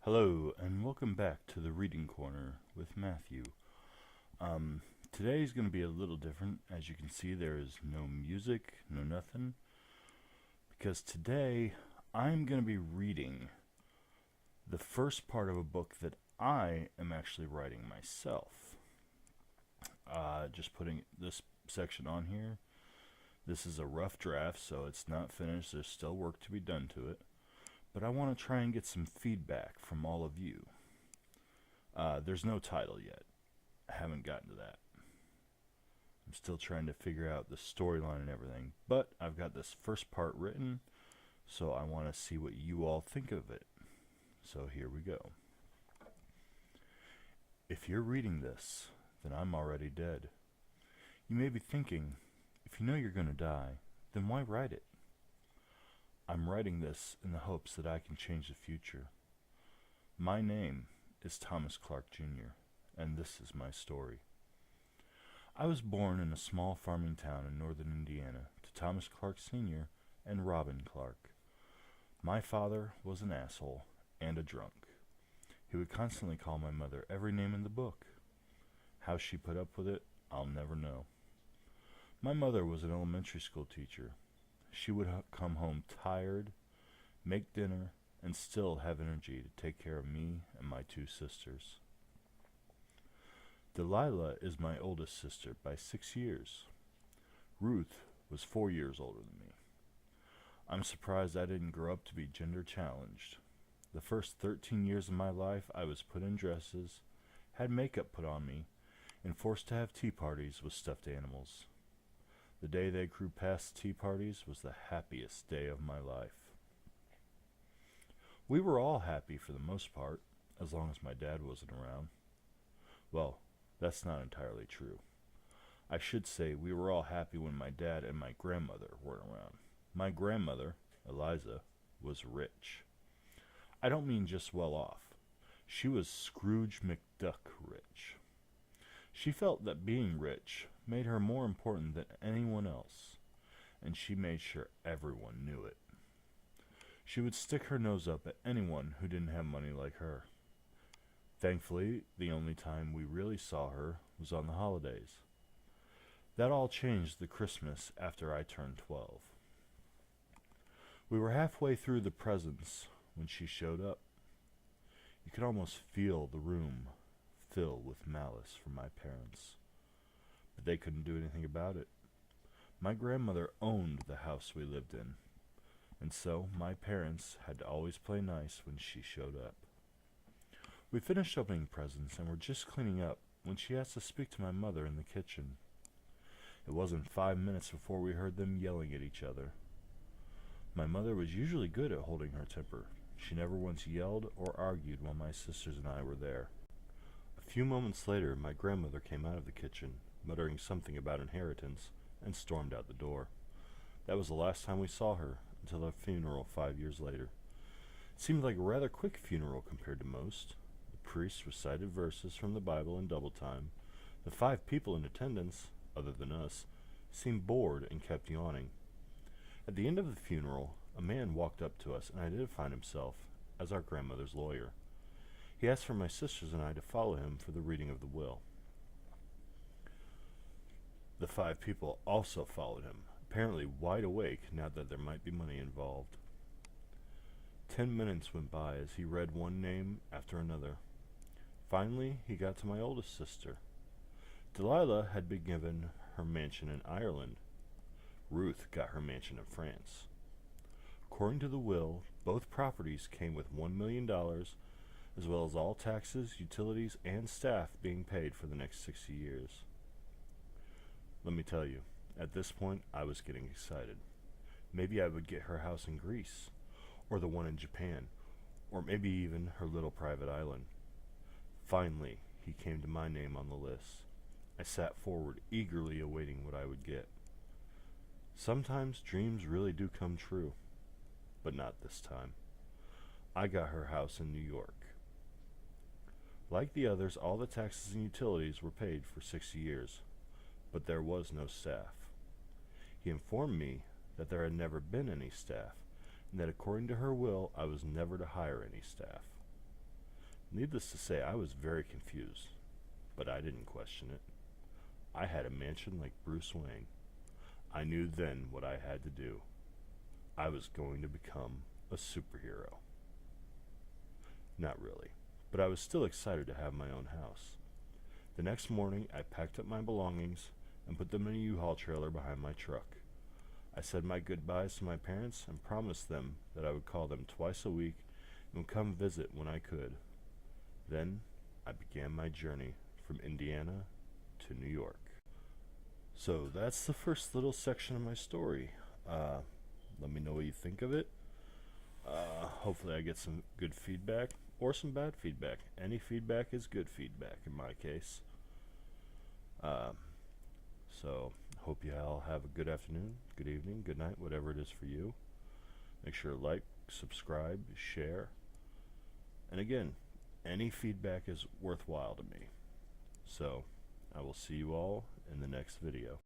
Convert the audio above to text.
Hello, and welcome back to the Reading Corner with Matthew. Today's going to be a little different. As you can see, there is no music, no nothing, because today I'm going to be reading the first part of a book that I am actually writing myself. Just putting this section on here. This is a rough draft, so it's not finished. There's still work to be done to it. But I want to try and get some feedback from all of you. There's no title yet. I haven't gotten to that. I'm still trying to figure out the storyline and everything. But I've got this first part written, so I want to see what you all think of it. So here we go. If you're reading this, then I'm already dead. You may be thinking, if you know you're going to die, then why write it? I'm writing this in the hopes that I can change the future. My name is Thomas Clark Jr., and this is my story. I was born in a small farming town in northern Indiana to Thomas Clark Sr. and Robin Clark. My father was an asshole and a drunk. He would constantly call my mother every name in the book. How she put up with it, I'll never know. My mother was an elementary school teacher. She would come home tired, make dinner, and still have energy to take care of me and my two sisters. Delilah is my oldest sister by 6 years. Ruth was 4 years older than me. I'm surprised I didn't grow up to be gender challenged. The first 13 years of my life I was put in dresses, had makeup put on me, and forced to have tea parties with stuffed animals. The day they grew past tea parties was the happiest day of my life. We were all happy for the most part, as long as my dad wasn't around. Well, that's not entirely true. I should say we were all happy when my dad and my grandmother weren't around. My grandmother, Eliza, was rich. I don't mean just well off. She was Scrooge McDuck rich. She felt that being rich made her more important than anyone else, and she made sure everyone knew it. She would stick her nose up at anyone who didn't have money like her. Thankfully, the only time we really saw her was on the holidays. That all changed the Christmas after I turned 12. We were halfway through the presents when she showed up. You could almost feel the room fill with malice from my parents. But they couldn't do anything about it. My grandmother owned the house we lived in, and so my parents had to always play nice when she showed up. We finished opening presents and were just cleaning up when she asked to speak to my mother in the kitchen. It wasn't 5 minutes before we heard them yelling at each other. My mother was usually good at holding her temper. She never once yelled or argued while my sisters and I were there. A few moments later, my grandmother came out of the kitchen, muttering something about inheritance, and stormed out the door. That was the last time we saw her, until her funeral 5 years later. It seemed like a rather quick funeral compared to most. The priest recited verses from the Bible in double time. The 5 people in attendance, other than us, seemed bored and kept yawning. At the end of the funeral, a man walked up to us and identified himself as our grandmother's lawyer. He asked for my sisters and I to follow him for the reading of the will. The 5 people also followed him, apparently wide awake now that there might be money involved. 10 minutes went by as he read one name after another. Finally, he got to my oldest sister. Delilah had been given her mansion in Ireland. Ruth got her mansion in France. According to the will, both properties came with $1 million, as well as all taxes, utilities, and staff being paid for the next 60 years. Let me tell you, at this point I was getting excited. Maybe I would get her house in Greece, or the one in Japan, or maybe even her little private island. Finally, he came to my name on the list. I sat forward, eagerly awaiting what I would get. Sometimes dreams really do come true, but not this time. I got her house in New York. Like the others, all the taxes and utilities were paid for 60 years, but there was no staff. He informed me that there had never been any staff, and that according to her will I was never to hire any staff. Needless to say, I was very confused, but I didn't question it. I had a mansion like Bruce Wayne. I knew then what I had to do. I was going to become a superhero. Not really, but I was still excited to have my own house. The next morning, I packed up my belongings and put them in a U-Haul trailer behind my truck. I said my goodbyes to my parents and promised them that I would call them twice a week and would come visit when I could. Then I began my journey from Indiana to New York. So that's the first little section of my story. Let me know what you think of it. Hopefully, I get some good feedback or some bad feedback. Any feedback is good feedback in my case. So, hope you all have a good afternoon, good evening, good night, whatever it is for you. Make sure to like, subscribe, share. And again, any feedback is worthwhile to me. So, I will see you all in the next video.